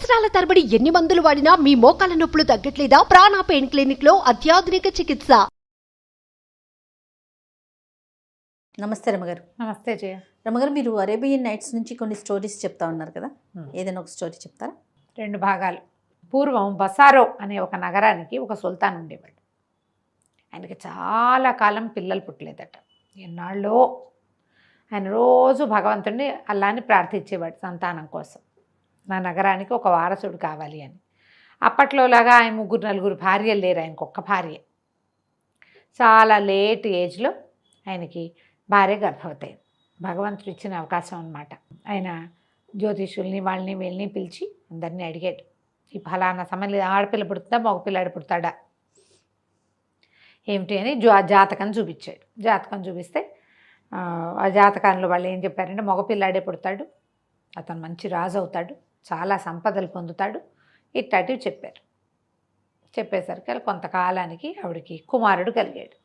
సంవత్సరాల తరబడి ఎన్ని మందులు వాడినా మీ మోకాల నొప్పులు తగ్గట్లేదా? ప్రాణ పెయిన్ క్లినిక్ లో అత్యాధునిక చికిత్స. నమస్తే రమగారు. నమస్తే జయ. రమగారు, మీరు అరేబియన్ నైట్స్ నుంచి కొన్ని స్టోరీస్ చెప్తా ఉన్నారు కదా, ఏదైనా ఒక స్టోరీ చెప్తారా? 2 భాగాలు. పూర్వం బసారో అనే ఒక నగరానికి ఒక సుల్తాన్ ఉండేవాడు. ఆయనకి చాలా కాలం పిల్లలు పుట్టలేదట. ఎన్నాళ్ళో ఆయన రోజు భగవంతుడిని అల్లాని ప్రార్థించేవాడు సంతానం కోసం. నా నగరానికి ఒక వారసుడు కావాలి అని. అప్పట్లోలాగా ఆయన 3-4 భార్యలు లేరు, ఆయనకు ఒక్క భార్య. చాలా లేట్ ఏజ్లో ఆయనకి భార్య గర్భవతి అయింది. భగవంతుడు ఇచ్చిన అవకాశం అన్నమాట. ఆయన జ్యోతిషుల్ని వాళ్ళని వీళ్ళని పిలిచి అందరినీ అడిగాడు, ఈ ఫలానా సమయంలో ఆడపిల్ల పుడుతుందా మగపిల్లాడు పుడతాడా ఏమిటి అని జాతకం చూపించాడు. జాతకం చూపిస్తే ఆ జాతకంలో వాళ్ళు ఏం చెప్పారంటే మగపిల్లాడే పుడతాడు, అతను మంచి రాజు అవుతాడు, చాలా సంపదలు పొందుతాడు, ఇట్లాంటివి చెప్పారు. చెప్పేసరికి కొంతకాలానికి ఆవిడికి కుమారుడు కలిగాడు.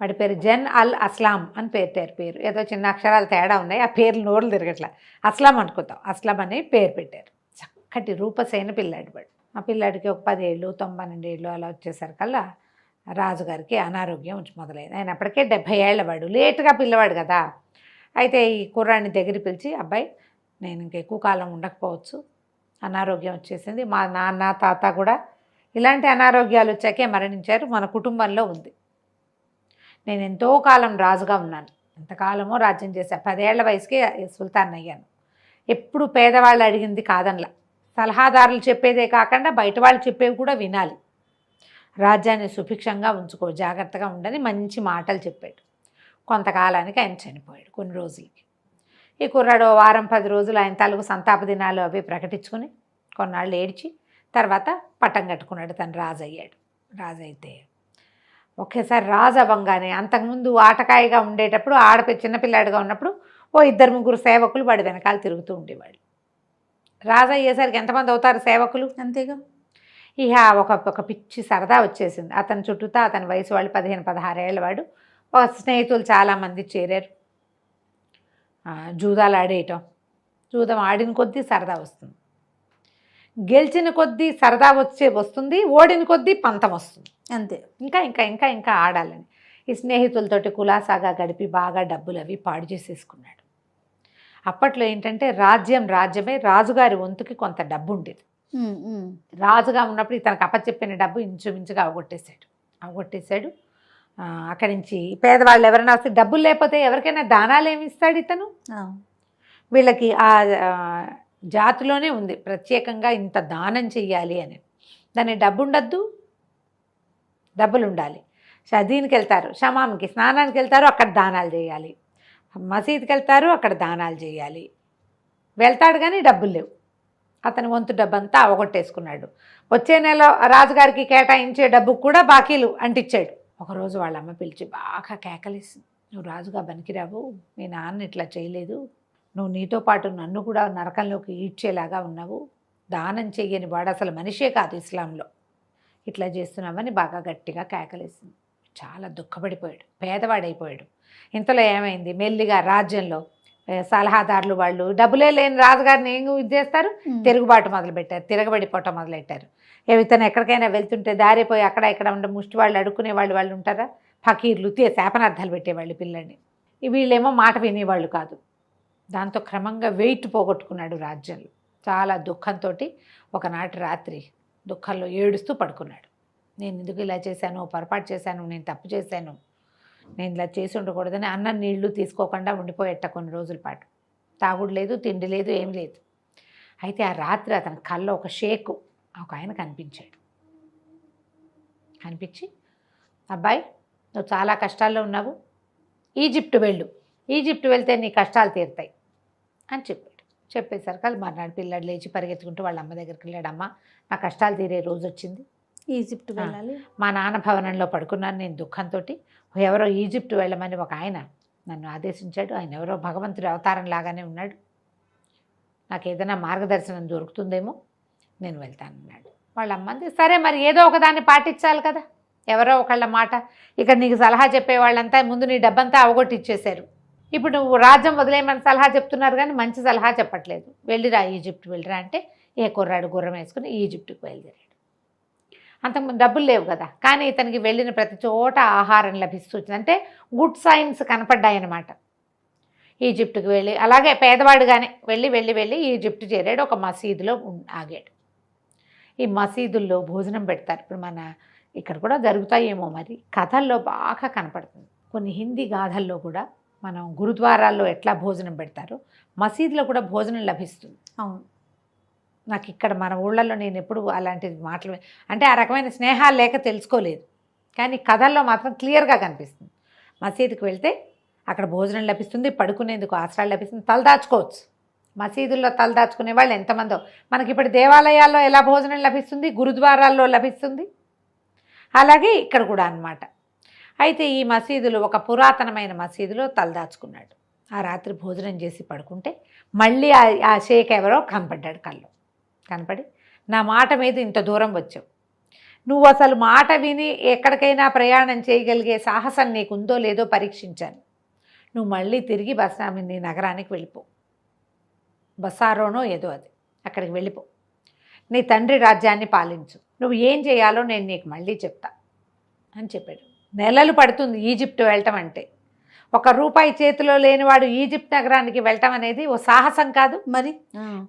వాడి పేరు జన్ అల్ అస్లాం అని పేరు. ఏదో చిన్న అక్షరాలు తేడా ఉన్నాయి, ఆ పేర్లు నోర్లు తిరగట్లా. అస్లాం అనుకుందాం, అస్లాం అని పేరు పెట్టారు. చక్కటి రూపసేన పిల్లాడు వాడు. ఆ పిల్లాడికి ఒక 10 ఏళ్ళు 92 ఏళ్ళు అలా వచ్చేసరికల్లా రాజుగారికి అనారోగ్యం మొదలైంది. ఆయన అప్పటికే 70 ఏళ్ల వాడు, లేటుగా పిల్లవాడు కదా. అయితే ఈ కుర్రాడిని దగ్గర పిలిచి, అబ్బాయి నేను ఇంక ఎక్కువ కాలం ఉండకపోవచ్చు, అనారోగ్యం వచ్చేసింది, మా నాన్న తాత కూడా ఇలాంటి అనారోగ్యాలు వచ్చాకే మరణించారు, మన కుటుంబంలో ఉంది. నేను ఎంతో కాలం రాజుగా ఉన్నాను, ఎంతకాలమో రాజ్యం చేశాను, 10 ఏళ్ల వయసుకే సుల్తాన్ అయ్యాను. ఎప్పుడు పేదవాళ్ళు అడిగింది కాదనలా, సలహాదారులు చెప్పేదే కాకుండా బయట వాళ్ళు చెప్పేవి కూడా వినాలి, రాజ్యాన్ని సుభిక్షంగా ఉంచుకో, జాగ్రత్తగా ఉండని మంచి మాటలు చెప్పాడు. కొంతకాలానికి ఆయన చనిపోయాడు. కొన్ని రోజులకి ఈ కుర్రాడు 1-10 రోజులు ఆయన తాలూకు సంతాప దినాలు అవి ప్రకటించుకుని కొన్నాళ్ళు ఏడ్చి తర్వాత పట్టం కట్టుకున్నాడు, తను రాజు అయ్యాడు. రాజు అయితే ఒకేసారి రాజు అవ్వంగానే, అంతకుముందు ఆటకాయిగా ఉండేటప్పుడు చిన్నపిల్లాడిగా ఉన్నప్పుడు 2-3 సేవకులు వాడి వెనకాల తిరుగుతూ ఉండేవాడు. రాజు అయ్యేసరికి ఎంతమంది అవుతారు సేవకులు? అంతేగా. ఇక ఒక పిచ్చి సరదా వచ్చేసింది అతని చుట్టూతా. అతని వయసు వాళ్ళు 15-16 ఏళ్ళ వాడు. ఒక స్నేహితులు చాలామంది చేరారు. జూదాలు ఆడేయటం, జూదం ఆడిన కొద్దీ సరదా వస్తుంది, గెలిచిన కొద్దీ సరదా వస్తుంది, ఓడిన కొద్దీ పంతం వస్తుంది. అంతే. ఇంకా ఇంకా ఇంకా ఇంకా ఆడాలని ఈ స్నేహితులతోటి కులాసాగా గడిపి బాగా డబ్బులు అవి పాడు చేసేసుకున్నాడు. అప్పట్లో ఏంటంటే రాజ్యమే, రాజుగారి వంతుకి కొంత డబ్బు ఉండేది. రాజుగా ఉన్నప్పుడు ఇతనికి అప్పచెప్పిన డబ్బు ఇంచుమించుగా అవగొట్టేశాడు. అక్కడి నుంచి పేదవాళ్ళు ఎవరైనా వస్తే డబ్బులు లేకపోతే ఎవరికైనా దానాలు ఏమి ఇస్తాడు ఇతను? వీళ్ళకి ఆ జాతిలోనే ఉంది ప్రత్యేకంగా ఇంత దానం చెయ్యాలి అని. దాన్ని డబ్బు ఉండద్దు, డబ్బులు ఉండాలి. దీనికి వెళ్తారు, షమాంకి స్నానానికి వెళ్తారు, అక్కడ దానాలు చేయాలి. మసీదుకి వెళ్తారు, అక్కడ దానాలు చేయాలి. వెళ్తాడు కానీ డబ్బులు లేవు. అతని వంతు డబ్బంతా అవగొట్టేసుకున్నాడు. వచ్చే నెల రాజుగారికి కేటాయించే డబ్బు కూడా బాకీలు అంటించాడు. ఒకరోజు వాళ్ళ అమ్మ పిలిచి బాగా కేకలేసింది, నువ్వు రాజుగా పనికిరావు, మీ నాన్న ఇట్లా చేయలేదు, నువ్వు నీతో పాటు నన్ను కూడా నరకంలోకి ఈడ్చేలాగా ఉన్నావు, దానం చెయ్యని వాడు అసలు మనిషే కాదు ఇస్లాంలో, ఇట్లా చేస్తున్నామని బాగా గట్టిగా కేకలేసింది. చాలా దుఃఖపడిపోయాడు, పేదవాడైపోయాడు. ఇంతలో ఏమైంది, మెల్లిగా రాజ్యంలో సలహాదారులు వాళ్ళు డబ్బులే లేని రాజుగారిని ఏం ఇది చేస్తారు, తిరుగుబాటు మొదలుపెట్టారు, తిరగబడిపోవటం మొదలెట్టారు. ఇతను ఎక్కడికైనా వెళ్తుంటే దారిపోయి అక్కడ ఇక్కడ ఉండే ముష్టి వాళ్ళు అడుక్కునే వాళ్ళు ఉంటారా, ఫకీర్లు శాపనార్థాలు పెట్టేవాళ్ళు పిల్లల్ని. వీళ్ళేమో మాట వినేవాళ్ళు కాదు. దాంతో క్రమంగా వెయిట్ పోగొట్టుకున్నాడు రాజ్యంలో. చాలా దుఃఖంతో ఒకనాటి రాత్రి దుఃఖంలో ఏడుస్తూ పడుకున్నాడు. నేను ఎందుకు ఇలా చేశాను, పొరపాటు చేశాను, నేను తప్పు చేశాను, నేను ఇలా చేసి ఉండకూడదని అన్నం నీళ్లు తీసుకోకుండా ఉండిపోయేట కొన్ని రోజుల పాటు. తాగుడు లేదు, తిండి లేదు, ఏం లేదు. అయితే ఆ రాత్రి అతని కల్లో ఒక షేకు ఒక ఆయన కనిపించాడు. కనిపించి, అబ్బాయి నువ్వు చాలా కష్టాల్లో ఉన్నావు, ఈజిప్ట్ వెళ్తే నీ కష్టాలు తీరుతాయి అని చెప్పాడు. చెప్పేసరికి మర్నాడు పిల్లాడు లేచి పరిగెత్తుకుంటూ వాళ్ళ అమ్మ దగ్గరికి వెళ్ళాడు. అమ్మ, నా కష్టాలు తీరే రోజు వచ్చింది, ఈజిప్ట్ వెళ్ళాలి. మా నాన్న భవనంలో పడుకున్నాను నేను దుఃఖంతో. ఎవరో ఈజిప్ట్ వెళ్ళమని ఒక ఆయన నన్ను ఆదేశించాడు. ఆయన ఎవరో భగవంతుడి అవతారం లాగానే ఉన్నాడు, నాకు ఏదైనా మార్గదర్శనం దొరుకుతుందేమో, నేను వెళ్తానన్నాడు. వాళ్ళ అమ్మంది, సరే మరి ఏదో ఒకదాన్ని పాటించాలి కదా, ఎవరో ఒకళ్ళ మాట. ఇక్కడ నీకు సలహా చెప్పే వాళ్ళంతా ముందు నీ డబ్బంతా అవగొట్టిచ్చేశారు, ఇప్పుడు నువ్వు రాజ్యం వదిలేయమని సలహా చెప్తున్నారు కానీ మంచి సలహా చెప్పట్లేదు, వెళ్ళిరా ఈజిప్ట్ వెళ్ళిరా అంటే ఏ కుర్రాడు గుర్రం వేసుకుని ఈజిప్టుకు బయలుదేరాడు. అంతకుముందు డబ్బులు లేవు కదా, కానీ ఇతనికి వెళ్ళిన ప్రతి చోట ఆహారం లభిస్తుంది. అంటే గుడ్ సైన్స్ కనపడ్డాయన్నమాట. ఈజిప్టుకు వెళ్ళి అలాగే పేదవాడుగానే వెళ్ళి వెళ్ళి వెళ్ళి ఈజిప్టు చేరాడు. ఒక మసీదులో ఆగాడు. ఈ మసీదుల్లో భోజనం పెడతారు. ఇప్పుడు మన ఇక్కడ కూడా జరుగుతాయేమో, మరి కథల్లో బాగా కనపడుతుంది. కొన్ని హిందీ గాథల్లో కూడా మనం గురుద్వారాల్లో ఎట్లా భోజనం పెడతారో మసీదులో కూడా భోజనం లభిస్తుంది. అవును. నాకు ఇక్కడ మన ఊళ్ళల్లో నేను ఎప్పుడు అలాంటి మాటలు అంటే ఆ రకమైన స్నేహాలు లేక తెలుసుకోలేదు, కానీ కథల్లో మాత్రం క్లియర్గా కనిపిస్తుంది. మసీదుకి వెళ్తే అక్కడ భోజనం లభిస్తుంది, పడుకునేందుకు ఆశ్రయాలు లభిస్తుంది, తలదాచుకోవచ్చు. మసీదుల్లో తలదాచుకునే వాళ్ళు ఎంతమందో. మనకి ఇప్పుడు దేవాలయాల్లో ఎలా భోజనం లభిస్తుంది, గురుద్వారాల్లో లభిస్తుంది, అలాగే ఇక్కడ కూడా అన్నమాట. అయితే ఈ మసీదులో ఒక పురాతనమైన మసీదులో తలదాచుకున్నాడు. ఆ రాత్రి భోజనం చేసి పడుకుంటే మళ్ళీ ఆ షేక్ ఎవరో కనపడ్డాడు కళ్ళు. కనపడి, నా మాట మీద ఇంత దూరం వచ్చావు, నువ్వు అసలు మాట విని ఎక్కడికైనా ప్రయాణం చేయగలిగే సాహసం నీకుందో లేదో పరీక్షించాను. నువ్వు మళ్ళీ తిరిగి నీ నగరానికి వెళ్ళిపో, బసారోనో ఏదో అది, అక్కడికి వెళ్ళిపో. నీ తండ్రి రాజ్యాన్ని పాలించు. నువ్వు ఏం చేయాలో నేను నీకు మళ్ళీ చెప్తా అని చెప్పాడు. నెలలు పడుతుంది ఈజిప్ట్ వెళ్ళటం అంటే. ₹1 చేతిలో లేనివాడు ఈజిప్ట్ నగరానికి వెళ్ళటం అనేది ఓ సాహసం కాదు. మరి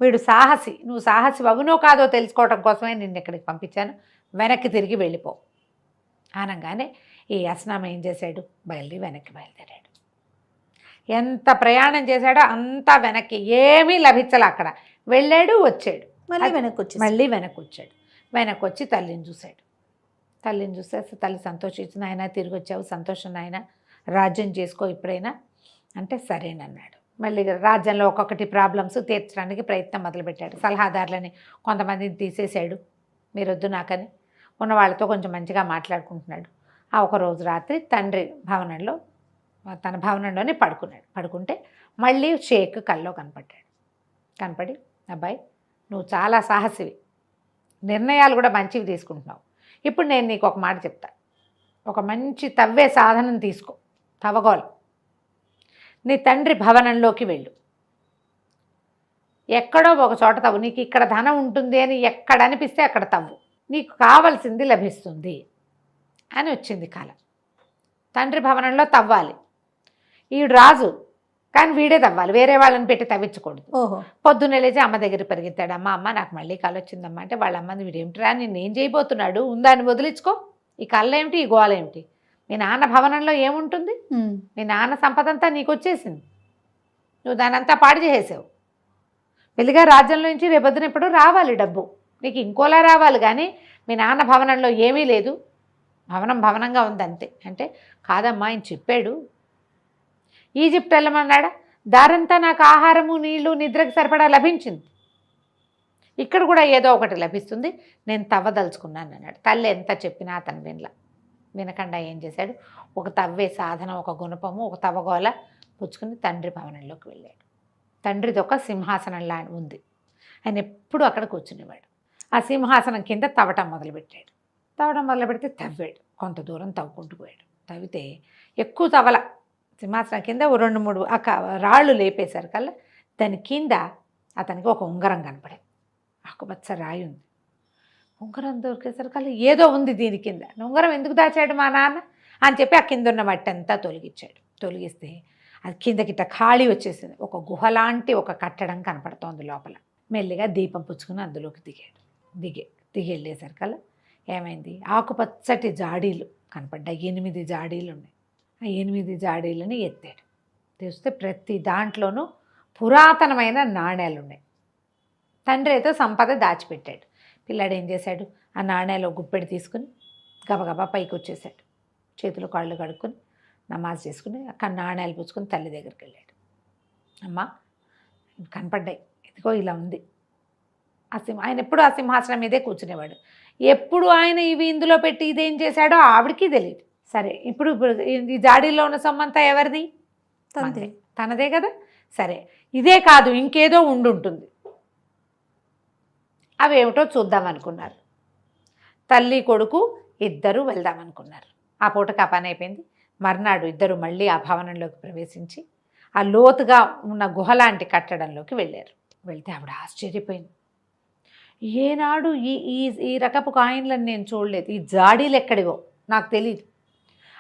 వీడు సాహసి. నువ్వు సాహసి అవునో కాదో తెలుసుకోవడం కోసమే నిన్ను ఇక్కడికి పంపించాను, వెనక్కి తిరిగి వెళ్ళిపో అనగానే ఈ అస్నామ ఏం చేశాడు, వెనక్కి బయలుదేరాడు. ఎంత ప్రయాణం చేశాడో అంతా వెనక్కి, ఏమీ లభించలే. అక్కడ వెళ్ళాడు, వచ్చాడు, మళ్ళీ వెనక్కి వచ్చాడు. వెనక్కి వచ్చి తల్లిని చూశాడు. తల్లిని చూస్తే తల్లి సంతోషించి, నాయన తిరిగి వచ్చావు, సంతోషం నాయన, రాజ్యం చేసుకో ఇప్పుడైనా అంటే సరేనన్నాడు. మళ్ళీ రాజ్యంలో ఒక్కొక్కటి ప్రాబ్లమ్స్ తీర్చడానికి ప్రయత్నం మొదలుపెట్టాడు. సలహాదారులని కొంతమందిని తీసేశాడు, మీరొద్దు నాకని. ఉన్న వాళ్ళతో కొంచెం మంచిగా మాట్లాడుకుంటున్నాడు. ఆ ఒకరోజు రాత్రి తండ్రి భవనంలో, తన భవనంలోనే పడుకున్నాడు. పడుకుంటే మళ్ళీ షేక్ కల్లో కనపడ్డాడు. కనపడి, అబ్బాయి నువ్వు చాలా సాహసివి, నిర్ణయాలు కూడా మంచివి తీసుకుంటున్నావు. ఇప్పుడు నేను నీకు ఒక మాట చెప్తా. ఒక మంచి తవ్వే సాధనం తీసుకో, తవ్వగోలు. నీ తండ్రి భవనంలోకి వెళ్ళు, ఎక్కడో ఒక చోట తవ్వు. నీకు ఇక్కడ ధనం ఉంటుంది అని ఎక్కడ అనిపిస్తే అక్కడ తవ్వు, నీకు కావలసింది లభిస్తుంది అని వచ్చింది కల. తండ్రి భవనంలో తవ్వాలి. ఈడు రాజు, కానీ వీడే తవ్వాలి, వేరే వాళ్ళని పెట్టి తవ్వించకూడదు. పొద్దున్నే లేచి అమ్మ దగ్గర పరిగెత్తాడు. అమ్మ నాకు మళ్ళీ కళ వచ్చిందమ్మా అంటే, వాళ్ళ అమ్మని వీడేమిటిరా నిన్నేం చేయబోతున్నాడు, ఉందాన్ని వదిలించుకో, ఈ కళ్ళ ఏమిటి, ఈ గోళ ఏమిటి, మీ నాన్న భవనంలో ఏముంటుంది, మీ నాన్న సంపద అంతా నీకు వచ్చేసింది, నువ్వు దాని అంతా పాడు చేసేసావు. పెళ్ళిగా రాజ్యంలో నుంచి రేపొద్దున ఎప్పుడు రావాలి డబ్బు, నీకు ఇంకోలా రావాలి, కానీ మీ నాన్న భవనంలో ఏమీ లేదు, భవనంగా ఉందంతే. అంటే కాదమ్మా ఆయన చెప్పాడు, ఈజిప్ట్ వెళ్ళమన్నాడా, దారంతా నాకు ఆహారము నీళ్లు నిద్రకు సరిపడా లభించింది, ఇక్కడ కూడా ఏదో ఒకటి లభిస్తుంది, నేను తవ్వదలుచుకున్నాను అన్నాడు. తల్లి ఎంత చెప్పినా అతను వినకుండా ఏం చేశాడు, ఒక తవ్వే సాధనం, ఒక గుణపము, ఒక తవ్వగోల పుచ్చుకుని తండ్రి భవనంలోకి వెళ్ళాడు. తండ్రిది ఒక సింహాసనంలా ఉంది, ఆయన ఎప్పుడు అక్కడ కూర్చునేవాడు. ఆ సింహాసనం కింద తవ్వటం మొదలుపెట్టాడు. తవ్వడం మొదలుపెడితే తవ్వాడు, కొంత దూరం తవ్వుకుంటూ పోయాడు. తవ్వితే ఎక్కువ తవ్వల, సింహాసనం కింద 2-3 రాళ్ళు లేపేశారు కల్లా దాని కింద అతనికి ఒక ఉంగరం కనపడింది. ఆకుపచ్చ రాయి ఉంది. ఉంగరం దొరికేసరికల్లా ఏదో ఉంది దీని కింద. ఉంగరం ఎందుకు దాచాడు మా నాన్న అని చెప్పి ఆ కింద ఉన్న మట్టి అంతా తొలగించాడు. తొలగిస్తే అది కిందకిట్ట ఖాళీ వచ్చేసింది. ఒక గుహలాంటి ఒక కట్టడం కనపడుతోంది లోపల. మెల్లిగా దీపం పుచ్చుకుని అందులోకి దిగి వెళ్ళేసరికల్లా ఏమైంది, ఆకుపచ్చటి జాడీలు కనపడ్డాయి. 8 జాడీలు ఉన్నాయి. ఆ 8 జాడీలని ఎత్తాడు. తెస్తే ప్రతి దాంట్లోనూ పురాతనమైన నాణేలు ఉన్నాయి. తండ్రి అయితే సంపద దాచిపెట్టాడు. పిల్లాడు ఏం చేశాడు, ఆ నాణేలు గుప్పెడు తీసుకుని గబగబా పైకి వచ్చేసాడు. చేతులు కాళ్ళు కడుక్కొని నమాజ్ చేసుకుని అక్కడ నాణేలు పుచ్చుకొని తల్లి దగ్గరికి వెళ్ళాడు. అమ్మ కనపడ్డాయి, ఇదిగో ఇలా ఉంది. ఆయన ఎప్పుడు ఆ సింహాసనం మీదే కూర్చునేవాడు. ఎప్పుడు ఆయన ఇవి ఇందులో పెట్టి ఇదేం చేశాడో ఆవిడికి తెలియదు. సరే ఇప్పుడు ఈ జాడీలో ఉన్న సొమ్మంతా ఎవరిది, తనదే కదా. సరే ఇదే కాదు ఇంకేదో ఉండుంటుంది, అవేమిటో చూద్దామనుకున్నారు. తల్లి కొడుకు ఇద్దరు వెళ్దామనుకున్నారు. ఆ పూటకు ఆ పని అయిపోయింది. మర్నాడు ఇద్దరు మళ్ళీ ఆ భవనంలోకి ప్రవేశించి ఆ లోతుగా ఉన్న గుహలాంటి కట్టడంలోకి వెళ్ళారు. వెళ్తే ఆవిడ ఆశ్చర్యపోయింది. ఏనాడు ఈ ఈ ఈ రకపు కాయిన్లను నేను చూడలేదు. ఈ జాడీలు ఎక్కడివో నాకు తెలియదు.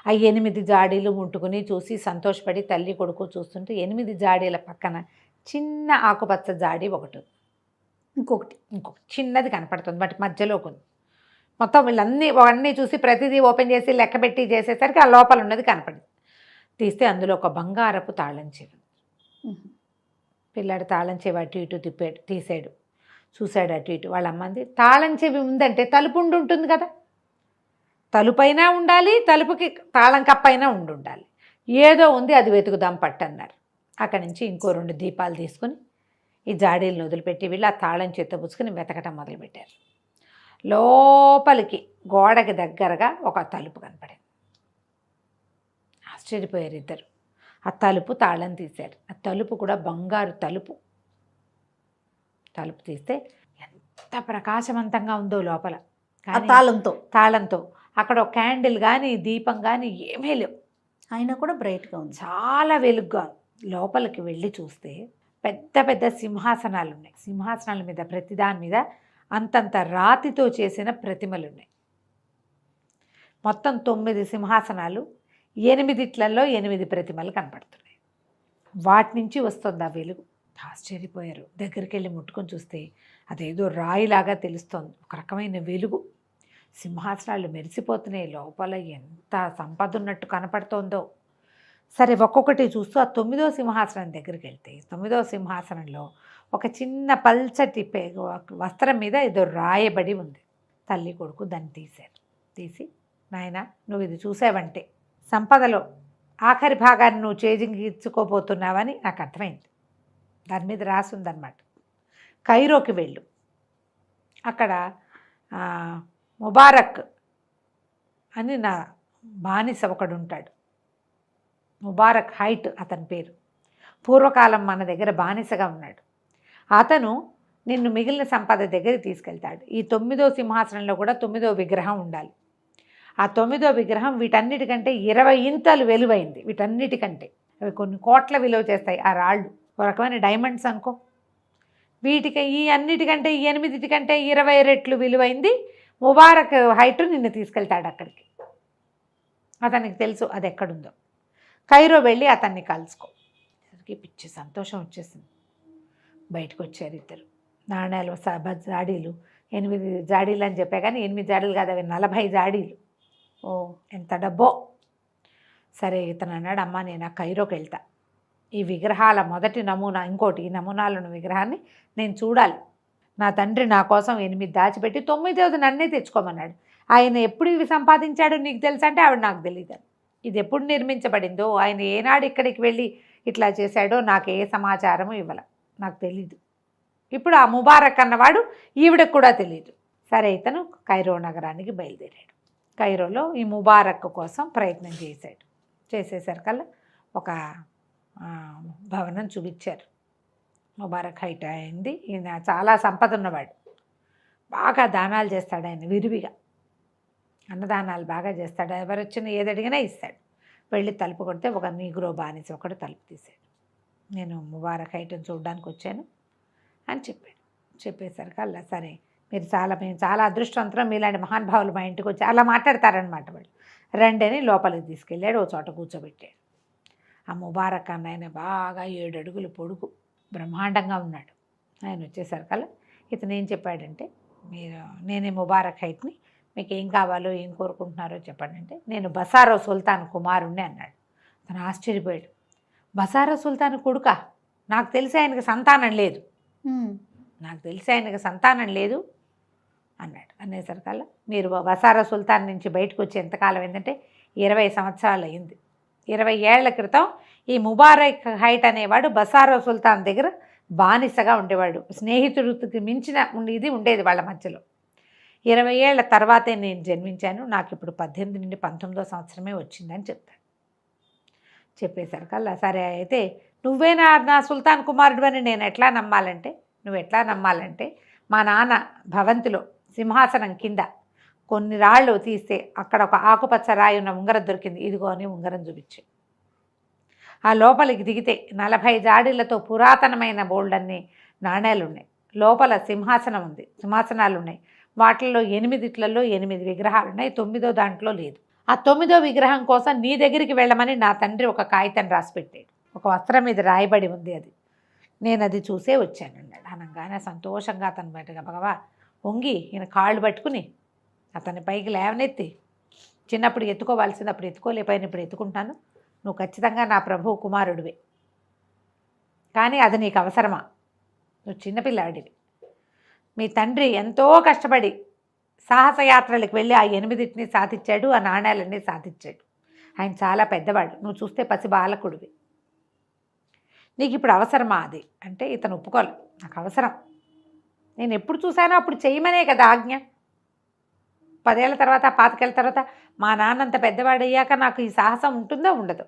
ఆ 8 జాడీలు ముట్టుకుని చూసి సంతోషపడి తల్లి కొడుకు చూస్తుంటే 8 జాడీల పక్కన చిన్న ఆకుపచ్చ జాడీ ఒకటి ఉంది. ఇంకొకటి చిన్నది కనపడుతుంది వాటి మధ్యలో ఉంది. మొత్తం వీళ్ళన్నీ చూసి ప్రతిదీ ఓపెన్ చేసి లెక్క పెట్టి చేసేసరికి ఆ లోపల ఉన్నది కనపడింది. తీస్తే అందులో ఒక బంగారపు తాళం చెవి. పిల్లాడు తాళం చెవి అటు ఇటు తిప్పాడు, తీసాడు, చూశాడు అటు ఇటు. వాళ్ళ అమ్మంది, తాళం చెవి ఉందంటే తలుపు ఉంటుంది కదా, తలుపైనా ఉండాలి, తలుపుకి తాళం కప్పైనా ఉండాలి, ఏదో ఉంది అది వెతుకుదాం పట్టన్నారు. అక్కడి నుంచి ఇంకో 2 దీపాలు తీసుకుని ఈ జాడీలను వదిలిపెట్టి వీళ్ళు ఆ తాళం చేత్తో పుచ్చుకొని వెతకటం మొదలుపెట్టారు. లోపలికి గోడకి దగ్గరగా ఒక తలుపు కనపడింది. ఆశ్చర్యపోయారు ఇద్దరు. ఆ తలుపు తాళం తీశారు. ఆ తలుపు కూడా బంగారు తలుపు. తలుపు తీస్తే ఎంత ప్రకాశవంతంగా ఉందో లోపల. తాళంతో అక్కడ ఒక క్యాండిల్ కానీ దీపం కానీ ఏమీ లేవు. అయినా కూడా బ్రైట్గా ఉంది, చాలా వెలుగుగా. లోపలికి వెళ్ళి చూస్తే పెద్ద పెద్ద సింహాసనాలు ఉన్నాయి. సింహాసనాల మీద ప్రతిదాని మీద అంతంత రాతితో చేసిన ప్రతిమలు ఉన్నాయి. మొత్తం 9 సింహాసనాలు, 8 8 ప్రతిమలు కనపడుతున్నాయి. వాటి నుంచి వస్తుంది ఆ వెలుగు. ఆశ్చర్యపోయారు. దగ్గరికి వెళ్ళి ముట్టుకొని చూస్తే అదేదో రాయిలాగా తెలుస్తోంది. ఒక రకమైన వెలుగు. సింహాసనాలు మెరిసిపోతున్నాయి. లోపల ఎంత సంపద ఉన్నట్టు కనపడుతోందో. సరే ఒక్కొక్కటి చూస్తూ ఆ 9వ సింహాసనం దగ్గరికి వెళ్తే 9వ సింహాసనంలో ఒక చిన్న పల్చటి వస్త్రం మీద ఏదో రాయబడి ఉంది. తల్లి కొడుకు దాన్ని తీశారు. తీసి, నాయన నువ్వు ఇది చూసావంటే సంపదలో ఆఖరి భాగాన్ని నువ్వు చేజించుకోబోతున్నావని నాకు అర్థమైంది. దాని మీద రాసి ఉందన్నమాట. కైరోకి వెళ్ళు, అక్కడ ముబారక్ అని నా బానిస ఒకడు ఉంటాడు. ముబారక్ హైట్ అతని పేరు. పూర్వకాలం మన దగ్గర బానిసగా ఉన్నాడు. అతను నిన్ను మిగిలిన సంపద దగ్గరికి తీసుకెళ్తాడు. ఈ 9వ సింహాసనంలో కూడా 9వ విగ్రహం ఉండాలి. ఆ 9వ విగ్రహం వీటన్నిటికంటే 20 ఇంతలు విలువైంది. వీటన్నిటికంటే అవి కొన్ని కోట్ల విలువ చేస్తాయి. ఆ రాళ్ళు ఒక రకమైన డైమండ్స్ అనుకో. వీటికి ఈ అన్నిటికంటే 8 20 రెట్లు విలువైంది. ముబారక్ హైట్ నిన్ను తీసుకెళ్తాడు అక్కడికి. అతనికి తెలుసు అది ఎక్కడుందో. కైరో వెళ్ళి అతన్ని కలుసుకో. పిచ్చి సంతోషం వచ్చేసింది. బయటకు వచ్చారు ఇద్దరు. నాణ్యాలు జాడీలు 8 జాడీలు అని చెప్పా కానీ 8 జాడీలు కాదు, అవి 40 జాడీలు. ఓ ఎంత డబ్బో. సరే ఇతను అన్నాడు, అమ్మ నేను కైరోకి వెళ్తా. ఈ విగ్రహాల మొదటి నమూనా, ఇంకోటి ఈ నమూనాలను విగ్రహాన్ని నేను చూడాలి. నా తండ్రి నా కోసం 8 దాచిపెట్టి 9వది నన్నే తెచ్చుకోమన్నాడు. ఆయన ఎప్పుడు ఇవి సంపాదించాడో నీకు తెలుసా అంటే ఆవిడ నాకు తెలియదు. ఇది ఎప్పుడు నిర్మించబడిందో, ఆయన ఏనాడు ఇక్కడికి వెళ్ళి ఇట్లా చేశాడో నాకు ఏ సమాచారము ఇవ్వాల, నాకు తెలీదు. ఇప్పుడు ఆ ముబారక్ అన్నవాడు ఈవిడకు కూడా తెలియదు. సరే ఇతను కైరో నగరానికి బయలుదేరాడు. కైరోలో ఈ ముబారక్ కోసం ప్రయత్నం చేశాడు. చేసేసరికల్లా ఒక భవనం చూపించారు. ముబారక్ హైట్ అయింది. ఈయన చాలా సంపద ఉన్నవాడు. బాగా దానాలు చేస్తాడు ఆయన, విరివిగా అన్నదానాలు బాగా చేస్తాడు. ఎవరు వచ్చినా ఏది అడిగినా ఇస్తాడు. వెళ్ళి తలుపు కొడితే ఒక నీగ్రో బానిస ఒకటి తలుపు తీశాడు. నేను ముబారక్ హైట్ని చూడడానికి వచ్చాను అని చెప్పాడు. చెప్పేసరికల్లా సరే మేము చాలా అదృష్టవంతులం, మీలాంటి మహానుభావులు మా ఇంటికి వచ్చి అలా మాట్లాడతారనమాట వాళ్ళు. రండని లోపలికి తీసుకెళ్ళాడు. ఓ చోట కూర్చోబెట్టాడు. ఆ ముబారక్ అన్న ఆయన బాగా 7 అడుగులు పొడుగు, బ్రహ్మాండంగా ఉన్నాడు. ఆయన వచ్చేసరికల్లా ఇతను ఏం చెప్పాడంటే, నేనే ముబారక్ హైట్ని, మీకు ఏం కావాలో ఏం కోరుకుంటున్నారో చెప్పండి అంటే, నేను బసారో సుల్తాన్ కుమారుణ్ణి అన్నాడు. అతను ఆశ్చర్యపోయాడు. బసారో సుల్తాన్ కొడుక? నాకు తెలిసి ఆయనకి సంతానం లేదు అన్నాడు. అనేసరికల్లా మీరు బసారో సుల్తాన్ నుంచి బయటకు వచ్చి ఎంతకాలం అయిందంటే 20 సంవత్సరాలు అయింది. 20 ఏళ్ల క్రితం ఈ ముబారక్ హైట్ అనేవాడు బసారో సుల్తాన్ దగ్గర బానిసగా ఉండేవాడు. స్నేహితుడికి మించిన ఇది ఉండేది వాళ్ళ మధ్యలో. 20 ఏళ్ల తర్వాతే నేను జన్మించాను. నాకు ఇప్పుడు 18 నుండి 19వ సంవత్సరమే వచ్చిందని చెప్తాడు. చెప్పేసరికల్లా సరే అయితే నువ్వే నా సుల్తాన్ కుమారుడు అని నేను ఎట్లా నమ్మాలంటే, నువ్వు ఎట్లా నమ్మాలంటే, మా నాన్న భవంతిలో సింహాసనం కింద కొన్ని రాళ్ళు తీస్తే అక్కడ ఒక ఆకుపచ్చ రాయి ఉన్న ఉంగరం దొరికింది. ఇదిగో అని ఉంగరం చూపించి ఆ లోపలికి దిగితే 40 జాడీలతో పురాతనమైన బోల్డన్ని నాణేలు ఉన్నాయి. లోపల సింహాసనం ఉంది, సింహాసనాలు ఉన్నాయి. వాటిల్లో 8 విగ్రహాలు ఉన్నాయి, 9వ దాంట్లో లేదు. ఆ 9వ విగ్రహం కోసం నీ దగ్గరికి వెళ్ళమని నా తండ్రి ఒక కాగితం రాసి పెట్టాడు. ఒక వస్త్రం మీద రాయబడి ఉంది అది. నేను అది చూసే వచ్చాను అన్నాడు. అనగానే సంతోషంగా అతను బయటగా భగవా వంగి ఈయన కాళ్ళు పట్టుకుని అతని పైకి లేవనెత్తి, చిన్నప్పుడు ఎత్తుకోవాల్సింది అప్పుడు ఎత్తుకోలేకపోయిన ఇప్పుడు ఎత్తుకుంటాను, నువ్వు ఖచ్చితంగా నా ప్రభువు కుమారుడివే, కానీ అది నీకు అవసరమా? నువ్వు చిన్నపిల్లాడివి. మీ తండ్రి ఎంతో కష్టపడి సాహసయాత్రలకు వెళ్ళి ఆ 8 సాధించాడు, ఆ నాణ్యాలన్నీ సాధించాడు. ఆయన చాలా పెద్దవాడు, నువ్వు చూస్తే పసి బాలకుడివి. నీకు ఇప్పుడు అవసరమా అది అంటే ఇతను ఒప్పుకోలే. నాకు అవసరం, నేను ఎప్పుడు చూశానో అప్పుడు చేయమనే కదా ఆజ్ఞ. 10 ఏళ్ల తర్వాత 25 ఏళ్ల తర్వాత మా నాన్నంత పెద్దవాడయ్యాక నాకు ఈ సాహసం ఉంటుందో ఉండదో,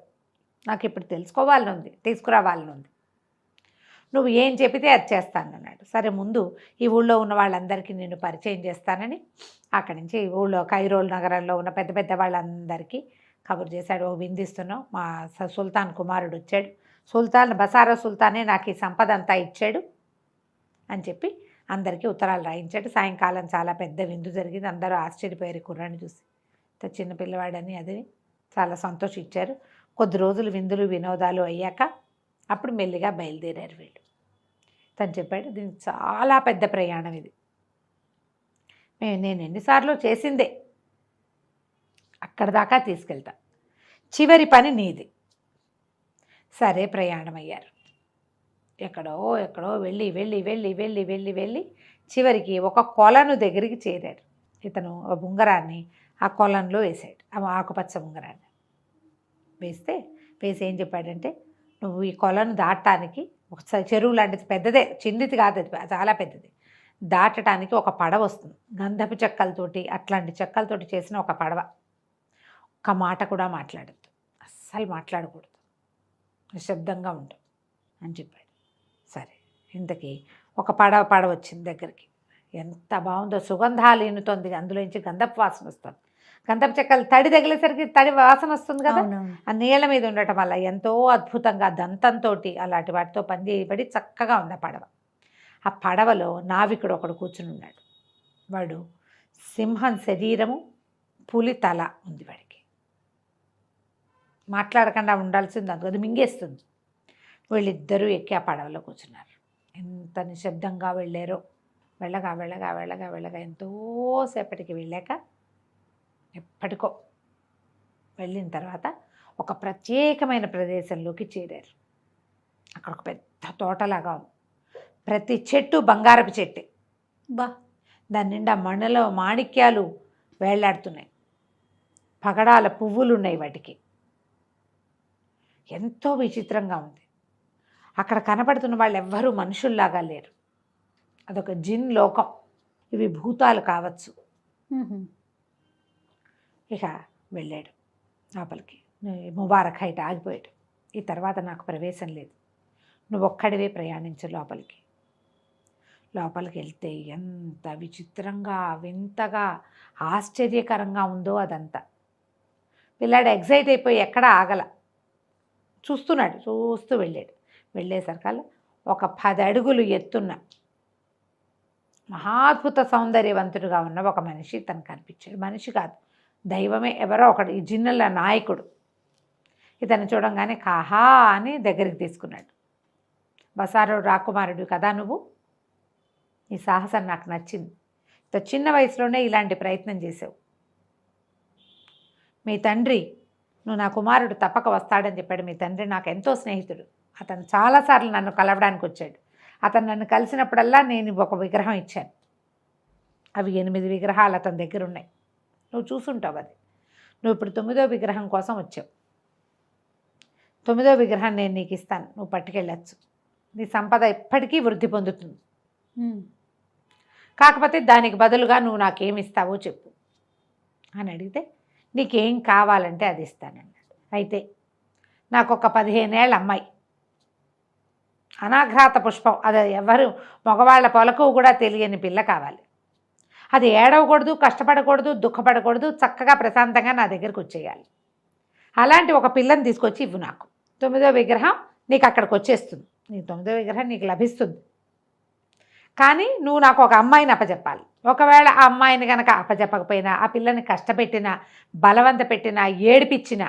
నాకు ఇప్పుడు తెలుసుకోవాలని ఉంది, తీసుకురావాలని ఉంది. నువ్వు ఏం చెబితే అది చేస్తానన్నాడు. సరే ముందు ఈ ఊళ్ళో ఉన్న వాళ్ళందరికీ నేను పరిచయం చేస్తానని అక్కడి నుంచి ఊళ్ళో కైరోల్ నగరంలో ఉన్న పెద్ద పెద్ద వాళ్ళందరికీ కబురు చేశాడు. ఓ విందిస్తున్నాం, మా సుల్తాన్ కుమారుడు వచ్చాడు, సుల్తాన్ బసారా సుల్తానే నాకు ఈ సంపద అంతా ఇచ్చాడు అని చెప్పి అందరికీ ఉత్తరాలు రాయించాడు. సాయంకాలం చాలా పెద్ద విందు జరిగింది. అందరూ ఆశ్చర్యపోయారు కుర్రాన్ని చూసి, చిన్న పిల్లవాడని. అది చాలా సంతోషించారు. కొద్ది రోజులు విందులు వినోదాలు అయ్యాక అప్పుడు మెల్లిగా బయలుదేరారు వీళ్ళు. తను చెప్పాడు, దీనికి చాలా పెద్ద ప్రయాణం ఇది, నేను ఎన్నిసార్లు చేసిందే, అక్కడ దాకా తీసుకెళ్తా, చివరి పని నీది. సరే ప్రయాణం అయ్యారు. ఎక్కడో వెళ్ళి వెళ్ళి వెళ్ళి వెళ్ళి వెళ్ళి వెళ్ళి చివరికి ఒక కొలను దగ్గరికి చేరారు. ఇతను ఉంగరాన్ని ఆ కొలంలో వేసాడు, ఆకుపచ్చ ఉంగరాన్ని వేసి ఏం చెప్పాడంటే, నువ్వు ఈ కొలను దాటడానికి ఒక చెరువు లాంటిది, పెద్దదే, చిన్నది కాదు, అది చాలా పెద్దది, దాటడానికి ఒక పడవ వస్తుంది, గంధపు చెక్కలతోటి అట్లాంటి చెక్కలతోటి చేసిన ఒక పడవ. ఒక్క మాట కూడా మాట్లాడద్దు, అస్సలు మాట్లాడకూడదు, నిశ్శబ్దంగా ఉండు అని చెప్పాడు. సరే ఇంతకీ ఒక పడవ వచ్చింది దగ్గరికి. ఎంత బాగుందో, సుగంధాలు ఈనుతోంది, అందులోంచి గంధపు వాసన వస్తుంది. గంధపు చెక్కలు తడి తగిలేసరికి తడి వాసన వస్తుంది కదా, ఆ నీళ్ళ మీద ఉండటం వల్ల ఎంతో అద్భుతంగా దంతంతో అలాంటి వాటితో పని చేయబడి చక్కగా ఉంది ఆ పడవ. ఆ పడవలో నావికుడు ఒకడు కూర్చుని ఉన్నాడు. వాడు సింహం శరీరము, పులి తల ఉంది వాడికి. మాట్లాడకుండా ఉండాల్సింది, అది మింగేస్తుంది. వీళ్ళిద్దరూ ఎక్కి ఆ పడవలో కూర్చున్నారు. ఎంత నిశ్శబ్దంగా వెళ్ళారో. వెళ్ళగా వెళ్ళగా వెళ్ళగా వెళ్ళగా ఎంతోసేపటికి వెళ్ళాక ఎప్పటికో వెళ్ళిన తర్వాత ఒక ప్రత్యేకమైన ప్రదేశంలోకి చేరారు. అక్కడ ఒక పెద్ద తోటలాగా ఉంది. ప్రతి చెట్టు బంగారపు చెట్టే. దాని నిండా మణిలో మాణిక్యాలు వేళ్లాడుతున్నాయి, పగడాల పువ్వులు ఉన్నాయి వాటికి. ఎంతో విచిత్రంగా ఉంది. అక్కడ కనపడుతున్న వాళ్ళు ఎవ్వరూ మనుషుల్లాగా లేరు, అదొక జిన్ లోకం. ఇవి భూతాలు కావచ్చు. ఇక వెళ్ళాడు లోపలికి. ముబారక్ హైట్ ఆగిపోయాడు. ఈ తర్వాత నాకు ప్రవేశం లేదు, నువ్వు ఒక్కడివే ప్రయాణించు లోపలికి. లోపలికి వెళ్తే ఎంత విచిత్రంగా, వింతగా, ఆశ్చర్యకరంగా ఉందో అదంతా. పిల్లాడు ఎగ్జైట్ అయిపోయి ఎక్కడ ఆగల, చూస్తున్నాడు. చూస్తూ వెళ్ళాడు. వెళ్ళేసరికల్లా ఒక 10 అడుగులు ఎత్తున్న మహాద్భుత సౌందర్యవంతుడుగా ఉన్న ఒక మనిషి తనకు కనిపించాడు. మనిషి కాదు, దైవమే, ఎవరో ఒకడు, ఈ జిన్నుల నాయకుడు. ఇతను చూడంగానే కాహా అని దగ్గరికి తీసుకున్నాడు. బసారు రాకుమారుడు కదా నువ్వు, ఈ సాహసం నాకు నచ్చింది. ఇంత చిన్న వయసులోనే ఇలాంటి ప్రయత్నం చేసావు. మీ తండ్రి, నువ్వు నా కుమారుడు తప్పక వస్తాడని చెప్పాడు. మీ తండ్రి నాకు ఎంతో స్నేహితుడు, అతను చాలాసార్లు నన్ను కలవడానికి వచ్చాడు. అతను నన్ను కలిసినప్పుడల్లా నేను ఒక విగ్రహం ఇచ్చాను. అవి 8 విగ్రహాలు అతని దగ్గర ఉన్నాయి, నువ్వు చూసుంటావు అది. నువ్వు ఇప్పుడు 9వ విగ్రహం కోసం వచ్చావు. 9వ విగ్రహం నేను నీకు ఇస్తాను, నువ్వు పట్టుకెళ్ళచ్చు. నీ సంపద ఎప్పటికీ వృద్ధి పొందుతుంది. కాకపోతే దానికి బదులుగా నువ్వు నాకేమి ఇస్తావో చెప్పు అని అడిగితే, నీకేం కావాలంటే అది ఇస్తానన్నాడు. అయితే నాకు ఒక 15 ఏళ్ళ అమ్మాయి, అనాఘ్రాత పుష్పం, అది ఎవరు మగవాళ్ళ పొలకు కూడా తెలియని పిల్ల కావాలి. అది ఏడవకూడదు, కష్టపడకూడదు, దుఃఖపడకూడదు, చక్కగా ప్రశాంతంగా నా దగ్గరికి వచ్చేయాలి. అలాంటి ఒక పిల్లని తీసుకొచ్చి ఇవ్వు నాకు. 9వ విగ్రహం నీకు అక్కడికి వచ్చేస్తుంది, నీ 9వ విగ్రహం నీకు లభిస్తుంది. కానీ నువ్వు నాకు ఒక అమ్మాయిని అప్పచెప్పాలి. ఒకవేళ ఆ అమ్మాయిని కనుక అప్పచెప్పకపోయినా, ఆ పిల్లని కష్టపెట్టినా, బలవంత పెట్టినా, ఏడిపించినా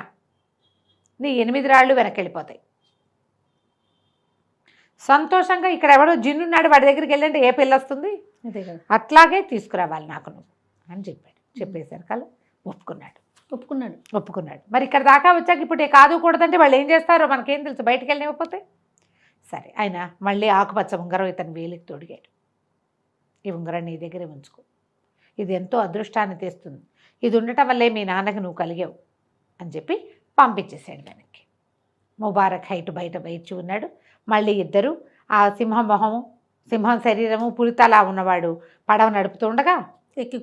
నీ 8 రాళ్ళు వెనక్కి వెళ్ళిపోతాయి. సంతోషంగా ఇక్కడ ఎవడో జిన్నున్నాడు వాడి దగ్గరికి వెళ్ళంటే ఏ పిల్ల వస్తుంది? అదే కదా. అట్లాగే తీసుకురావాలి నాకు నువ్వు అని చెప్పాడు. చెప్పేశారు కల్లా ఒప్పుకున్నాడు. మరి ఇక్కడ దాకా వచ్చాక ఇప్పుడు కాదు కూడదంటే వాళ్ళు ఏం చేస్తారో మనకేం తెలుసు, బయటికి వెళ్ళిపోతే. సరే ఆయన మళ్ళీ ఆకుపచ్చ ఉంగరం ఇతను వేలికి తొడిగాడు. ఈ ఉంగరం నీ దగ్గరే ఉంచుకో, ఇది ఎంతో అదృష్టాన్ని తెస్తుంది, ఇది ఉండటం వల్లే మీ నాన్నకి నువ్వు కలిగావు అని చెప్పి పంపించేశాడు వెనక్కి. ముబారక్ హైట్ బయట ఉన్నాడు. మళ్ళీ ఇద్దరు ఆ సింహం మొహము, సింహం శరీరము, పులితలా ఉన్నవాడు పడవ నడుపుతూ ఉండగా ఎక్కి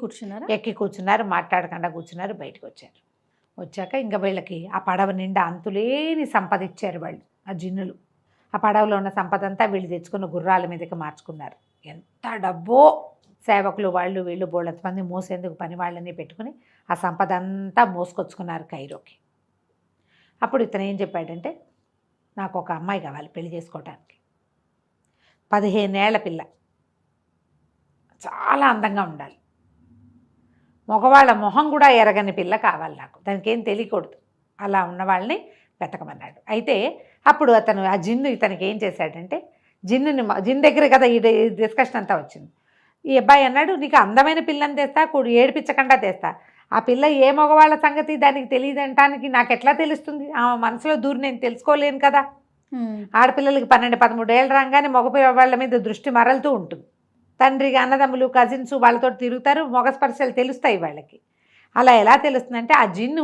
కూర్చున్నారు, మాట్లాడకుండా కూర్చున్నారు. బయటకు వచ్చాక ఇంకా వీళ్ళకి ఆ పడవ నిండా అంతులేని సంపద ఇచ్చారు వాళ్ళు, ఆ జిన్నులు. ఆ పడవలో ఉన్న సంపద అంతా వీళ్ళు తెచ్చుకున్న గుర్రాల మీదకి మార్చుకున్నారు. ఎంత డబ్బో! సేవకులు వాళ్ళు వీళ్ళు బోళ్ళంత మంది మోసేందుకు పని వాళ్ళని పెట్టుకుని ఆ సంపద అంతా మోసుకొచ్చుకున్నారు కైరోకి. అప్పుడు ఇతను ఏం చెప్పాడంటే, నాకు ఒక అమ్మాయి కావాలి పెళ్లి చేసుకోవటానికి, 15 ఏళ్ల పిల్ల, చాలా అందంగా ఉండాలి, మగవాళ్ళ మొహం కూడా ఎరగని పిల్ల కావాలి నాకు, దానికి ఏం తెలియకూడదు, అలా ఉన్న వాళ్ళని వెతకమన్నాడు. అయితే అప్పుడు అతను ఆ జిన్ను ఇతనికి ఏం చేశాడంటే, జిన్ దగ్గర కదా ఈ డిస్కషన్ అంతా వచ్చింది. ఈ అబ్బాయి అన్నాడు, నీకు అందమైన పిల్లని తెస్తా, ఏడిపించకుండా తెస్తా, ఆ పిల్ల ఏ మగవాళ్ళ సంగతి దానికి తెలియదు అంటానికి నాకు ఎట్లా తెలుస్తుంది? ఆ మనసులో దూరి నేను తెలుసుకోలేను కదా. ఆడపిల్లలకి 12-13 ఏళ్ళు రాగానే మగపిల్లవాళ్ళ మీద దృష్టి మరలుతూ ఉంటుంది. తండ్రికి అన్నదమ్ములు కజిన్స్ వాళ్ళతో తిరుగుతారు, మగ స్పర్శలు తెలుస్తాయి వాళ్ళకి. అలా ఎలా తెలుస్తుందంటే, ఆ జిన్ను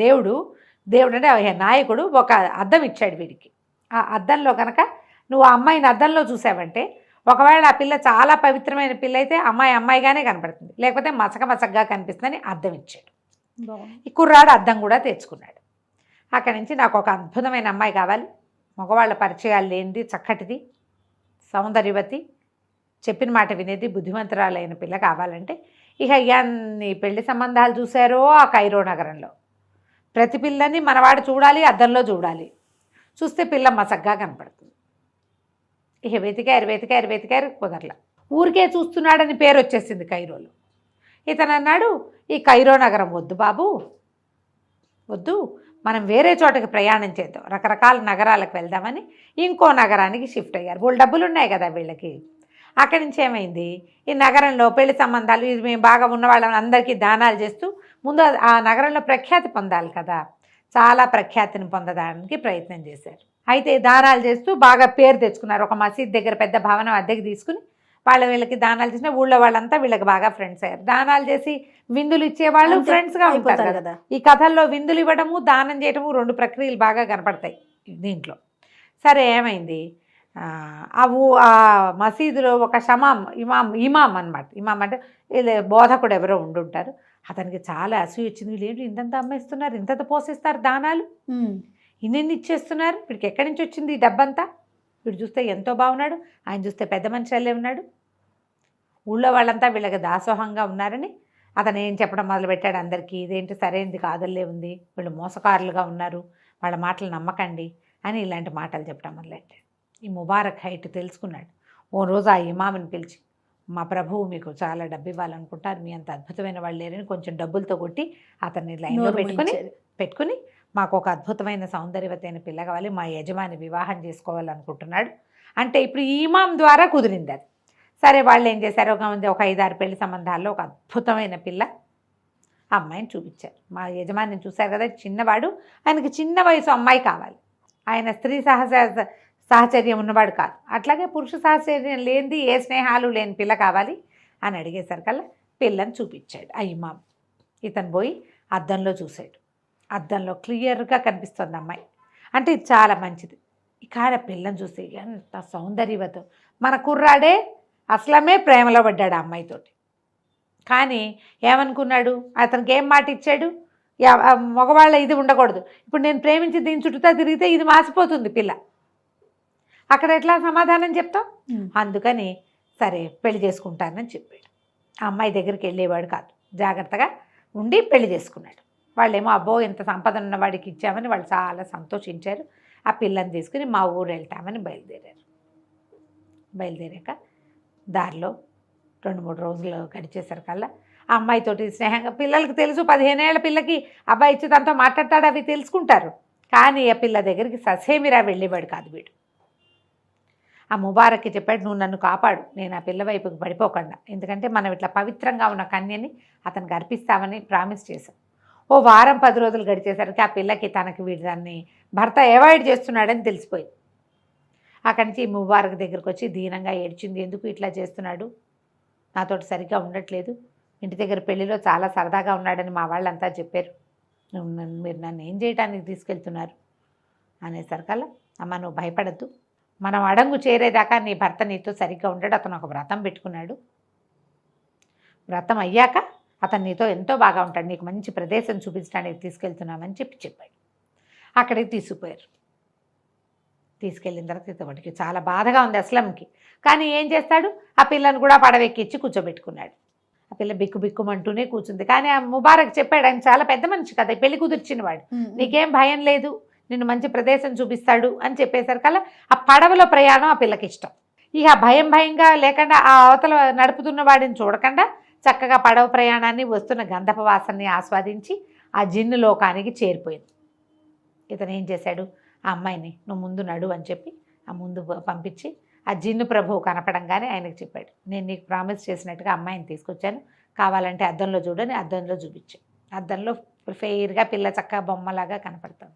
దేవుడు అంటే నాయకుడు ఒక అద్దం ఇచ్చాడు వీడికి. ఆ అద్దంలో కనుక నువ్వు ఆ అమ్మాయిని అద్దంలో చూసావంటే, ఒకవేళ ఆ పిల్ల చాలా పవిత్రమైన పిల్ల అయితే అమ్మాయిగానే కనపడుతుంది, లేకపోతే మసకగా కనిపిస్తుందని అద్దం ఇచ్చాడు. ఈ కుర్రాడు అద్దం కూడా తెచ్చుకున్నాడు. అక్కడి నుంచి నాకు ఒక అద్భుతమైన అమ్మాయి కావాలి, మగవాళ్ళ పరిచయాలు లేనిది, చక్కటిది, సౌందర్యవతి, చెప్పిన మాట వినేది, బుద్ధిమంతురాలైన పిల్ల కావాలంటే ఇక ఎన్ని పెళ్లి సంబంధాలు చూశారో ఆ కైరో నగరంలో. ప్రతి పిల్లని మనవాడు చూడాలి, అద్దంలో చూడాలి, చూస్తే పిల్ల మసగ్గా కనపడుతుంది. ఇక వెతికారు కుదరలా. ఊరికే చూస్తున్నాడని పేరు వచ్చేసింది కైరోలో. ఇతను అన్నాడు, ఈ కైరో నగరం వద్దు బాబు, వద్దు, మనం వేరే చోటకి ప్రయాణం చేద్దాం, రకరకాల నగరాలకు వెళ్దామని ఇంకో నగరానికి షిఫ్ట్ అయ్యారు. వాళ్ళు డబ్బులు ఉన్నాయి కదా వీళ్ళకి. అక్కడి నుంచి ఏమైంది, ఈ నగరంలో పెళ్లి సంబంధాలు, ఇది మేము బాగా ఉన్న వాళ్ళని అందరికీ దానాలు చేస్తూ ముందు ఆ నగరంలో ప్రఖ్యాతి పొందాలి కదా, చాలా ప్రఖ్యాతిని పొందడానికి ప్రయత్నం చేశారు. అయితే దానాలు చేస్తూ బాగా పేరు తెచ్చుకున్నారు. ఒక మసీద్ దగ్గర పెద్ద భవనం అద్దెకి తీసుకుని వీళ్ళకి దానాలు చేసిన ఊళ్ళో వాళ్ళంతా వీళ్ళకి బాగా ఫ్రెండ్స్ అయ్యారు. దానాలు చేసి విందులు ఇచ్చేవాళ్ళు ఫ్రెండ్స్గా ఉంటారు కదా. ఈ కథల్లో విందులు ఇవ్వడము, దానం చేయడము 2 ప్రక్రియలు బాగా కనపడతాయి దీంట్లో. సరే ఏమైంది, ఆ మసీదులో ఒక ఇమాం అనమాట. ఇమాం అంటే బోధకుడు ఎవరో ఉండుంటారు. అతనికి చాలా అసూయ వచ్చింది, వీళ్ళు ఇంతంత అమ్మేస్తున్నారు, ఇంతంత పోసేస్తారు దానాలు, ఇన్ని ఇచ్చేస్తున్నారు, వీడికి ఎక్కడి నుంచి వచ్చింది ఈ డబ్బంతా? వీడు చూస్తే ఎంతో బాగున్నాడు, ఆయన చూస్తే పెద్ద మనిషి అల్లే ఉన్నాడు, ఊళ్ళో వాళ్ళంతా వీళ్ళకి దాసోహంగా ఉన్నారని అతను ఏం చెప్పడం మొదలుపెట్టాడు అందరికీ, ఇదేంటి సరైనది కాదల్లే ఉంది, వీళ్ళు మోసకారులుగా ఉన్నారు, వాళ్ళ మాటలు నమ్మకండి అని ఇలాంటి మాటలు చెప్పడం మొదలెట్టాడు. ఈ ముబారక్ హైట్ తెలుసుకున్నాడు. ఓ రోజు ఆ ఇమాముని పిలిచి, మా ప్రభువు మీకు చాలా డబ్బు ఇవ్వాలనుకుంటారు, మీ అంత అద్భుతమైన వాళ్ళు లేరని కొంచెం డబ్బులతో కొట్టి అతన్ని లైన్లో పెట్టుకుని మాకు ఒక అద్భుతమైన సౌందర్యవతి అయిన పిల్ల కావాలి, మా యజమాని వివాహం చేసుకోవాలనుకుంటున్నాడు అంటే ఇప్పుడు ఈ ఇమాం ద్వారా కుదిరింది అది. సరే వాళ్ళు ఏం చేశారు, ఒక 5-6 పెళ్లి సంబంధాల్లో ఒక అద్భుతమైన పిల్ల ఆ అమ్మాయిని చూపించారు. మా యజమాని చూశారు కదా, చిన్నవాడు, ఆయనకి చిన్న వయసు అమ్మాయి కావాలి, ఆయన స్త్రీ సాహచర్యం ఉన్నవాడు కాదు, అట్లాగే పురుష సాహచర్యం లేనిది, ఏ స్నేహాలు లేని పిల్ల కావాలి అని అడిగేసరికల్లా పిల్లని చూపించాడు ఆ ఇమాం. ఇతను పోయి అద్దంలో చూశాడు. అద్దంలో క్లియర్గా కనిపిస్తుంది అమ్మాయి, అంటే ఇది చాలా మంచిది. ఇక పిల్లని చూస్తే ఎంత సౌందర్యవతం. మన కుర్రాడే అసలమే ప్రేమలో పడ్డాడు ఆ అమ్మాయితోటి. కానీ ఏమనుకున్నాడు, అతనికి ఏం మాట ఇచ్చాడు, మగవాళ్ళ ఇది ఉండకూడదు, ఇప్పుడు నేను ప్రేమించి దీని చుట్టూతా తిరిగితే ఇది మాసిపోతుంది పిల్ల, అక్కడ ఎట్లా సమాధానం చెప్తాం? అందుకని సరే పెళ్లి చేసుకుంటానని చెప్పాడు. ఆ అమ్మాయి దగ్గరికి వెళ్ళేవాడు కాదు, జాగ్రత్తగా ఉండి పెళ్లి చేసుకున్నాడు. వాళ్ళేమో అబ్బో ఇంత సంపద ఉన్నవాడికి ఇచ్చామని వాళ్ళు చాలా సంతోషించారు. ఆ పిల్లని తీసుకుని మా ఊరు వెళ్తామని బయలుదేరాక దారిలో 2-3 రోజులు గడిచేసరికల్లా ఆ అమ్మాయితోటి స్నేహంగా, పిల్లలకి తెలుసు 15 ఏళ్ల పిల్లకి అబ్బాయి ఇచ్చి తనతో మాట్లాడతాడు, అవి తెలుసుకుంటారు. కానీ ఆ పిల్ల దగ్గరికి ససేమిరా వెళ్ళేవాడు కాదు వీడు. ఆ ముబారక్కి చెప్పాడు, నువ్వు నన్ను కాపాడు, నేను ఆ పిల్ల వైపుకి పడిపోకుండా, ఎందుకంటే మనం ఇట్లా పవిత్రంగా ఉన్న కన్యని అతనికి అర్పిస్తామని ప్రామిస్ చేశాం. ఓ వారం 10 రోజులు గడిచేసరికి ఆ పిల్లకి తనకి వీడు దాన్ని భర్త అవాయిడ్ చేస్తున్నాడని తెలిసిపోయింది. అక్కడి నుంచి ముబారక్ దగ్గరికి వచ్చి దీనంగా ఏడ్చింది, ఎందుకు ఇట్లా చేస్తున్నాడు, నాతోటి సరిగ్గా ఉండట్లేదు, ఇంటి దగ్గర పెళ్లిలో చాలా సరదాగా ఉన్నాడని మా వాళ్ళంతా చెప్పారు, మీరు నన్ను ఏం చేయడానికి తీసుకెళ్తున్నారు అనేసరికల్లా, అమ్మ నువ్వు భయపడద్దు, మనం అడంగు చేరేదాకా నీ భర్త నీతో సరిగ్గా ఉండడు, అతను ఒక వ్రతం పెట్టుకున్నాడు, వ్రతం అయ్యాక అతను నీతో ఎంతో బాగా ఉంటాడు, నీకు మంచి ప్రదేశం చూపించడానికి తీసుకెళ్తున్నామని చెప్పాడు. అక్కడికి తీసుకుపోయారు. తీసుకెళ్ళిన తర్వాత వాడికి చాలా బాధగా ఉంది అస్లంకి. కానీ ఏం చేస్తాడు, ఆ పిల్లను కూడా పడవెక్కించి కూర్చోబెట్టుకున్నాడు. ఆ పిల్ల బిక్కుమంటూనే కూర్చుంది. కానీ ఆ ముబారక్ చెప్పాడు, ఆయన చాలా పెద్ద మనిషి కదా, పెళ్లి కుదిర్చిన వాడు, నీకేం భయం లేదు, నిన్ను మంచి ప్రదేశం చూపిస్తాడు అని చెప్పేసరికల్లా ఆ పడవలో ప్రయాణం ఆ పిల్లకి ఇష్టం. ఇక భయంగా లేకుండా ఆ అవతల నడుపుతున్న వాడిని చూడకుండా చక్కగా పడవ ప్రయాణాన్ని, వస్తున్న గంధపు వాసనని ఆస్వాదించి ఆ జిన్ను లోకానికి చేరిపోయింది. ఇతను ఏం చేశాడు, ఆ అమ్మాయిని నువ్వు ముందు నడు అని చెప్పి ఆ ముందు పంపించి ఆ జిన్ను ప్రభువు కనపడంగానే ఆయనకు చెప్పాడు, నేను నీకు ప్రామిస్ చేసినట్టుగా అమ్మాయిని తీసుకొచ్చాను, కావాలంటే అద్దంలో చూడని అద్దంలో చూపించాను. అద్దంలో ఫెయిర్గా పిల్ల చక్కగా బొమ్మలాగా కనపడతాను.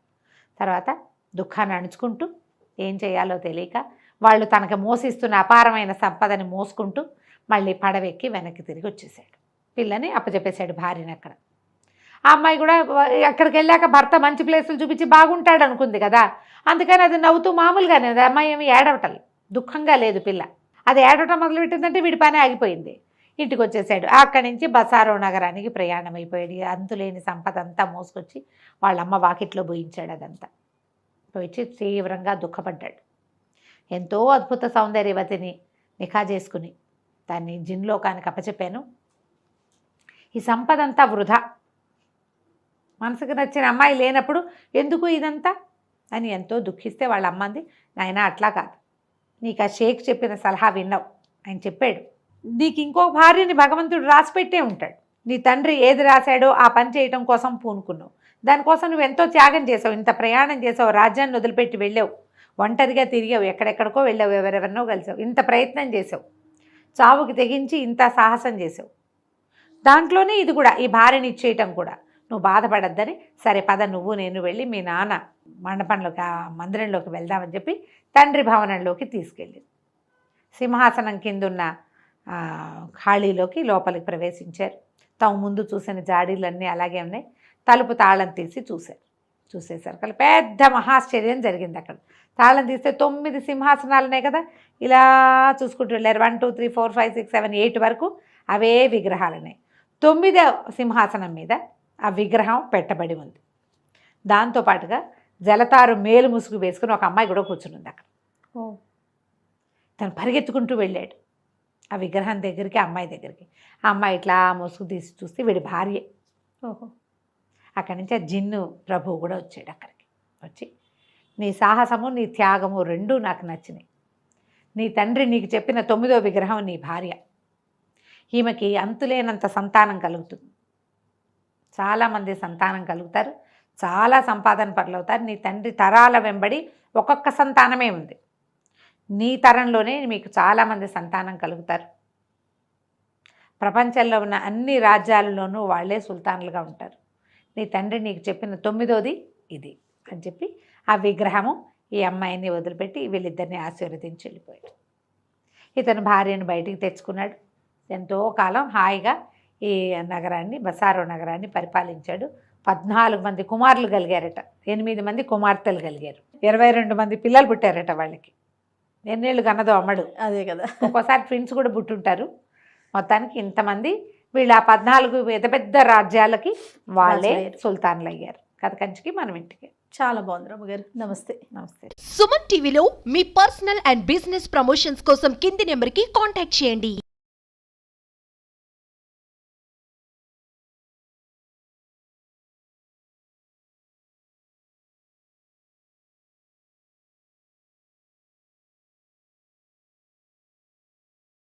తర్వాత దుఃఖాన్ని అణుచుకుంటూ ఏం చేయాలో తెలియక వాళ్ళు తనకు మోసిస్తున్న అపారమైన సంపదని మోసుకుంటూ మళ్ళీ పడవెక్కి వెనక్కి తిరిగి వచ్చేసాడు. పిల్లని అప్పచెప్పేశాడు భార్యని అక్కడ. ఆ అమ్మాయి కూడా అక్కడికి వెళ్ళాక భర్త మంచి ప్లేసులు చూపించి బాగుంటాడు అనుకుంది కదా, అందుకని అది నవ్వుతూ మామూలుగానే, అది అమ్మాయి ఏమి ఏడవటం దుఃఖంగా లేదు పిల్ల. అది ఏడవటం మొదలుపెట్టిందంటే వీడి పని ఆగిపోయింది. ఇంటికి వచ్చేసాడు. అక్కడి నుంచి బసారో నగరానికి ప్రయాణం అయిపోయాడు. అంతులేని సంపద అంతా మోసుకొచ్చి వాళ్ళమ్మ వాకిట్లో పోయించాడు. అదంతా పోయించి తీవ్రంగా దుఃఖపడ్డాడు. ఎంతో అద్భుత సౌందర్యవతిని నిఖా చేసుకుని దాన్ని జిన్లోకానికి అప్పచెప్పాను, ఈ సంపద అంతా వృధా, మనసుకు నచ్చిన అమ్మాయి లేనప్పుడు ఎందుకు ఇదంతా అని ఎంతో దుఃఖిస్తే వాళ్ళ అమ్మంది, నాయన అట్లా కాదు, నీకు ఆ షేక్ చెప్పిన సలహా విన్నావు, ఆయన చెప్పాడు, నీకు ఇంకో భార్యని భగవంతుడు రాసిపెట్టే ఉంటాడు, నీ తండ్రి ఏది రాశాడో ఆ పని చేయటం కోసం పూనుకున్నావు, దానికోసం నువ్వు ఎంతో త్యాగం చేసావు, ఇంత ప్రయాణం చేసావు, రాజ్యాన్ని వదిలిపెట్టి వెళ్ళావు, ఒంటరిగా తిరిగావు, ఎక్కడెక్కడికో వెళ్ళావు, ఎవరెవరినో కలిసావు, ఇంత ప్రయత్నం చేసావు, చావుకి తెగించి ఇంత సాహసం చేసావు, దాంట్లోనే ఇది కూడా, ఈ భార్యని ఇచ్చేయటం కూడా, నువ్వు బాధపడద్దని, సరే పద నువ్వు నేను వెళ్ళి మీ నాన్న మండపంలోకి ఆ మందిరంలోకి వెళ్దామని చెప్పి తండ్రి భవనంలోకి తీసుకెళ్ళింది. సింహాసనం కిందున్న ఖాళీలోకి లోపలికి ప్రవేశించారు. తాము ముందు చూసిన జాడీలన్నీ అలాగే ఉన్నాయి. తలుపు తాళం తీసి చూశారు. చూసేసరికి పెద్ద మహాశ్చర్యం జరిగింది. అక్కడ తాళం తీస్తే 9 సింహాసనాలు ఉన్నాయి కదా, ఇలా చూసుకుంటూ వెళ్ళారు. 1 2 3 4 5 6 7 8 వరకు అవే విగ్రహాలు ఉన్నాయి. 9వ సింహాసనం మీద ఆ విగ్రహం పెట్టబడి ఉంది. దాంతోపాటుగా జలతారు మేలు ముసుగు వేసుకుని ఒక అమ్మాయి కూడా కూర్చుని ఉంది అక్కడ. తను పరిగెత్తుకుంటూ వెళ్ళాడు ఆ విగ్రహం దగ్గరికి, ఆ అమ్మాయి దగ్గరికి. ఆ అమ్మాయి ఇట్లా ముసుగు తీసి చూస్తే వీడి భార్య. అక్కడి నుంచి ఆ జిన్ను ప్రభువు కూడా వచ్చాడు అక్కడికి. వచ్చి, నీ సాహసము నీ త్యాగము రెండూ నాకు నచ్చినాయి. నీ తండ్రి నీకు చెప్పిన 9వ విగ్రహం నీ భార్య. ఈమెకి అంతులేనంత సంతానం కలుగుతుంది, చాలామంది సంతానం కలుగుతారు, చాలా సంపాదన పరులవుతారు. నీ తండ్రి తరాల వెంబడి ఒక్కొక్క సంతానమే ఉంది, నీ తరంలోనే మీకు చాలామంది సంతానం కలుగుతారు. ప్రపంచంలో ఉన్న అన్ని రాజ్యాలలోనూ వాళ్ళే సుల్తాన్లుగా ఉంటారు. నీ తండ్రి నీకు చెప్పిన 9వది ఇది అని చెప్పి ఆ విగ్రహము ఈ అమ్మాయిని వదిలిపెట్టి వీళ్ళిద్దరిని ఆశీర్వదించి వెళ్ళిపోయాడు. ఇతను భార్యను బయటికి తెచ్చుకున్నాడు. ఎంతో కాలం హాయిగా ఈ నగరాన్ని, బసారో నగరాన్ని పరిపాలించాడు. 14 మంది కుమారులు కలిగారట, 8 మంది కుమార్తెలు కలిగారు, 22 మంది పిల్లలు పుట్టారట వాళ్ళకి. ఎన్నేళ్ళు కన్నదో అమ్మడు, అదే కదా, ఒక్కోసారి ట్విన్స్ కూడా పుట్టుంటారు. మొత్తానికి ఇంతమంది వీళ్ళు ఆ 14 పెద్ద పెద్ద రాజ్యాలకి వాళ్ళే సుల్తాన్లు అయ్యారు. కథ కంచికి మనం ఇంటికి. చాలా బాగుంది రమ్మగారు. నమస్తే. నమస్తే. సుమన్ టీవీలో మీ పర్సనల్ అండ్ బిజినెస్ ప్రమోషన్స్ కోసం కింది నెంబర్కి కాంటాక్ట్ చేయండి.